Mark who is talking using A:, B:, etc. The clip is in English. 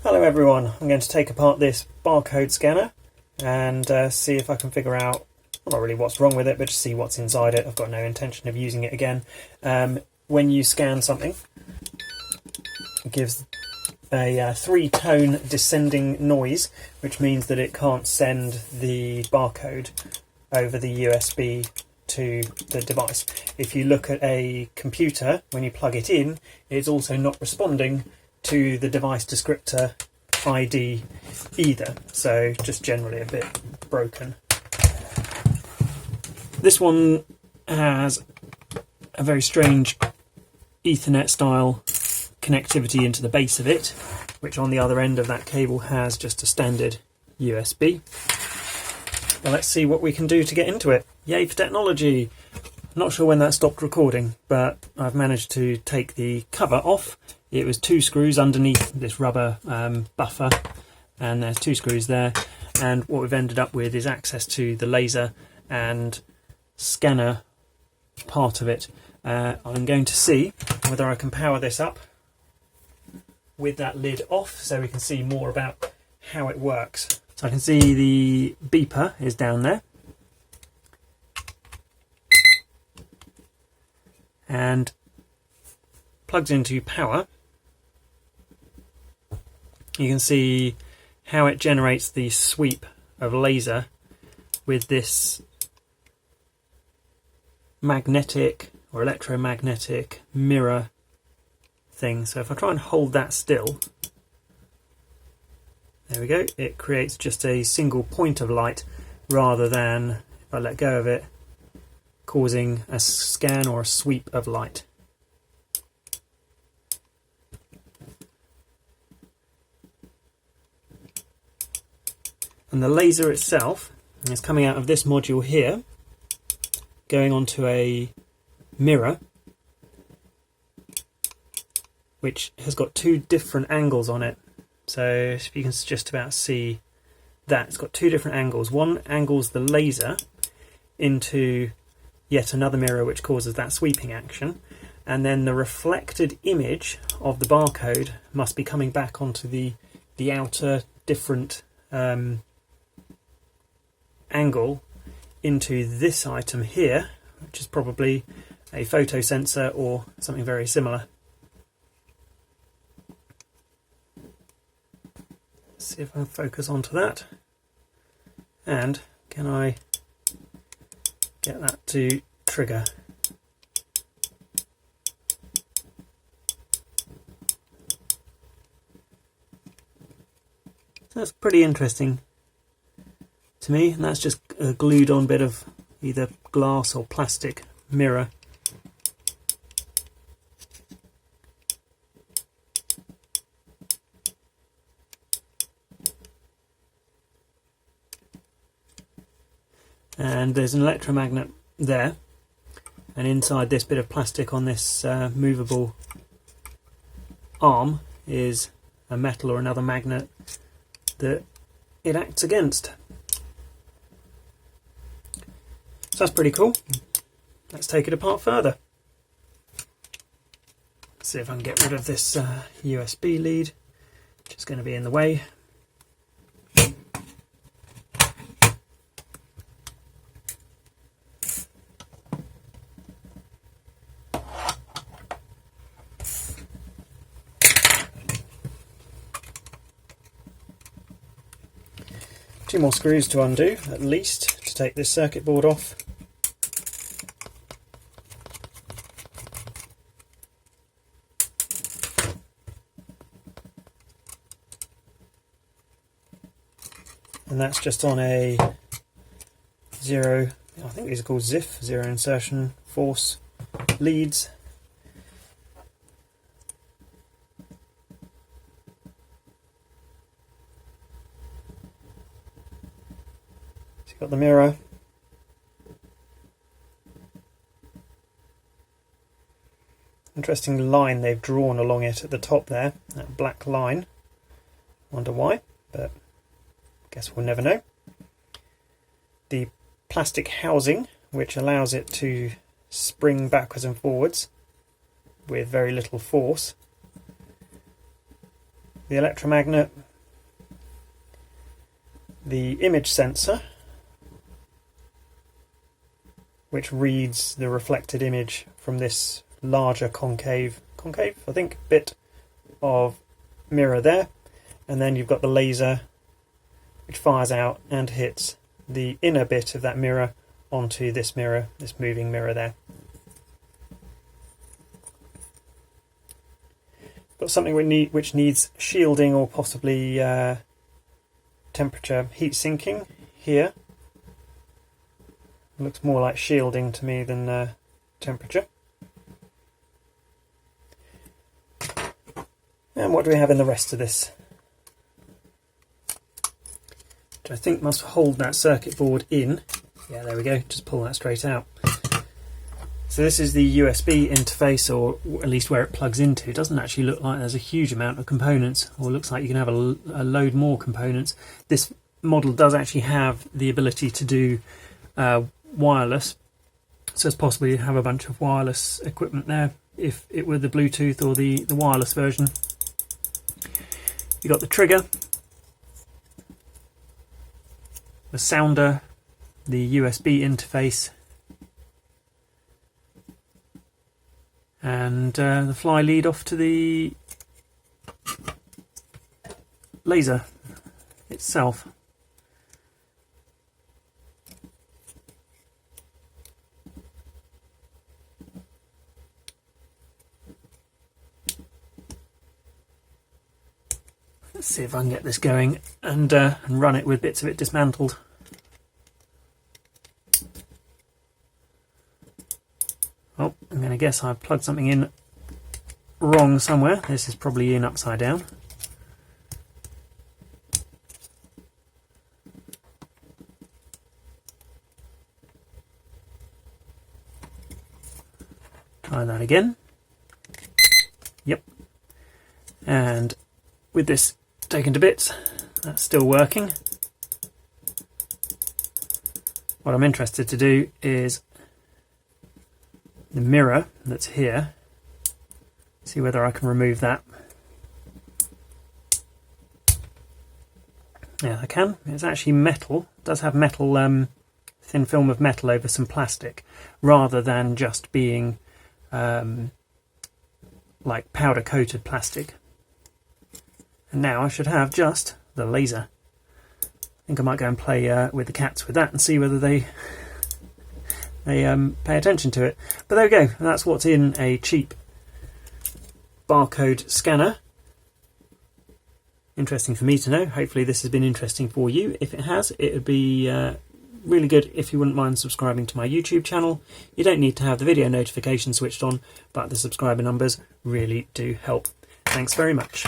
A: Hello everyone, I'm going to take apart this barcode scanner and see if I can figure out, well, not really what's wrong with it, but just see what's inside it. I've got no intention of using it again. When you scan something, it gives a three-tone descending noise, which means that it can't send the barcode over the USB to the device. If you look at a computer, when you plug it in, it's also not responding to the device descriptor ID either, so just generally a bit broken. This one has a very strange Ethernet style connectivity into the base of it, which on the other end of that cable has just a standard USB. Well, let's see what we can do to get into it. Yay for technology! Not sure when that stopped recording, but I've managed to take the cover off. It was 2 screws underneath this rubber buffer, and there's 2 screws there, and what we've ended up with is access to the laser and scanner part of it. I'm going to see whether I can power this up with that lid off so we can see more about how it works. So I can see the beeper is down there, and plugs into power. You can see how it generates the sweep of laser with this magnetic or electromagnetic mirror thing. So if I try and hold that still, there we go, it creates just a single point of light rather than, if I let go of it, causing a scan or a sweep of light. And the laser itself is coming out of this module here, going onto a mirror, which has got 2 different angles on it. So if you can just about see that, it's got 2 different angles. One angles the laser into yet another mirror, which causes that sweeping action, and then the reflected image of the barcode must be coming back onto the outer different angle into this item here, which is probably a photo sensor or something very similar. Let's see if I can focus onto that, and can I get that to trigger? So that's pretty interesting to me, and that's just a glued on bit of either glass or plastic mirror. And there's an electromagnet there, and inside this bit of plastic on this movable arm is a metal or another magnet that it acts against. So that's pretty cool. Let's take it apart further. See if I can get rid of this USB lead, which is going to be in the way. Two more screws to undo, at least, to take this circuit board off. And that's just on a zero, I think these are called ZIF, zero insertion force leads. So you've got the mirror. Interesting line they've drawn along it at the top there, that black line. Wonder why, but guess we'll never know. The plastic housing, which allows it to spring backwards and forwards with very little force. the electromagnet, the image sensor, which reads the reflected image from this larger concave I think, bit of mirror there, and then you've got the laser which fires out and hits the inner bit of that mirror onto this mirror, this moving mirror there. Got something which needs shielding or possibly temperature heat sinking here. It looks more like shielding to me than temperature. And what do we have in the rest of this? Which I think must hold that circuit board in. Yeah, there we go, just pull that straight out. So this is the USB interface, or at least where it plugs into. It doesn't actually look like there's a huge amount of components, or looks like you can have a load more components. This model does actually have the ability to do wireless, so it's possible you have a bunch of wireless equipment there if it were the Bluetooth or the wireless version. You've got the trigger, the sounder, the USB interface, and the fly lead off to the laser itself. Let's see if I can get this going and run it with bits of it dismantled. Oh, I'm going to guess I've plugged something in wrong somewhere. This is probably in upside down. Try that again. Yep. And with this taken to bits, that's still working. What I'm interested to do is the mirror that's here, see whether I can remove that. Yeah, I can. It's actually metal. It does have metal, thin film of metal over some plastic, rather than just being like powder coated plastic. And now I should have just the laser. I think I might go and play with the cats with that and see whether they pay attention to it. But there we go, that's what's in a cheap barcode scanner. Interesting for me to know. Hopefully this has been interesting for you. If it has, it would be really good if you wouldn't mind subscribing to my YouTube channel. You don't need to have the video notification switched on, but the subscriber numbers really do help. Thanks very much.